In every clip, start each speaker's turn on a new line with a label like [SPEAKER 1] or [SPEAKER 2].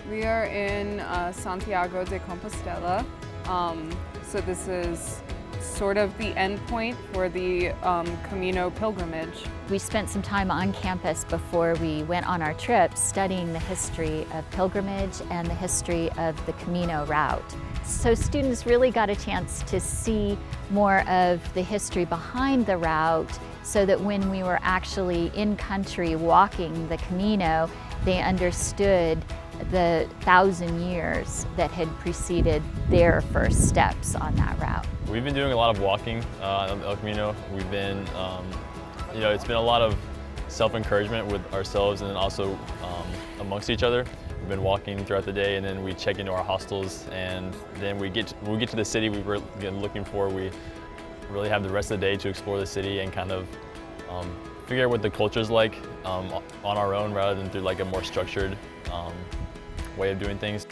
[SPEAKER 1] We are in Santiago de Compostela. So this is sort of the end point for the Camino pilgrimage.
[SPEAKER 2] We spent some time on campus before we went on our trip studying the history of pilgrimage and the history of the Camino route. So students really got a chance to see more of the history behind the route so that when we were actually in country walking the Camino, they understood the 1,000 years that had preceded their first steps on that route.
[SPEAKER 3] We've been doing a lot of walking on El Camino. We've been, it's been a lot of self-encouragement with ourselves and then also amongst each other. We've been walking throughout the day, and then we check into our hostels, and then when we get to the city we were looking for. We really have the rest of the day to explore the city and kind of figure out what the culture's like on our own rather than through like a more structured way of doing things.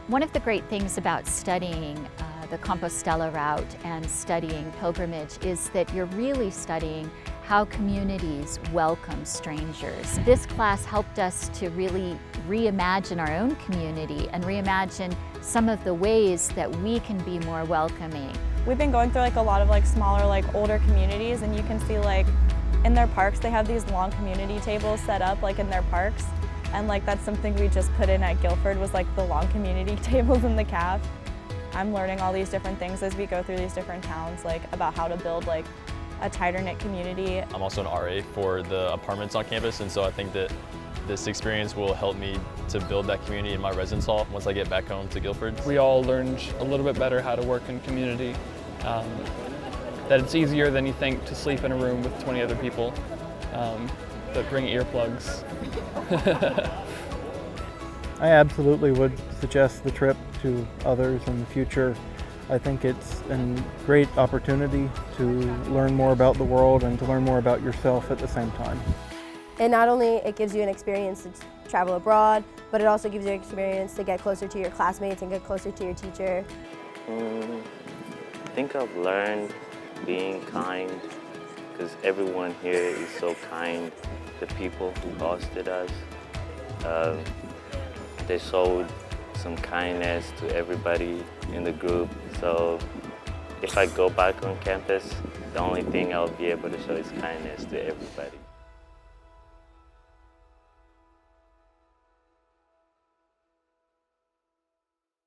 [SPEAKER 2] One of the great things about studying the Compostela route and studying pilgrimage is that you're really studying how communities welcome strangers. This class helped us to really reimagine our own community and reimagine some of the ways that we can be more welcoming.
[SPEAKER 4] We've been going through a lot of smaller older communities, and you can see in their parks they have these long community tables set up in their parks, and that's something we just put in at Guilford was the long community tables in the caf. I'm learning all these different things as we go through these different towns about how to build a tighter knit community.
[SPEAKER 3] I'm also an RA for the apartments on campus, and so I think that this experience will help me to build that community in my residence hall once I get back home to Guilford.
[SPEAKER 5] We all learned a little bit better how to work in community, that it's easier than you think to sleep in a room with 20 other people that bring earplugs.
[SPEAKER 6] I absolutely would suggest the trip to others in the future. I think it's a great opportunity to learn more about the world and to learn more about yourself at the same time.
[SPEAKER 7] And not only it gives you an experience to travel abroad, but it also gives you an experience to get closer to your classmates and get closer to your teacher.
[SPEAKER 8] I think I've learned being kind, because everyone here is so kind. The people who hosted us, they showed some kindness to everybody in the group. So if I go back on campus, the only thing I'll be able to show is kindness to everybody.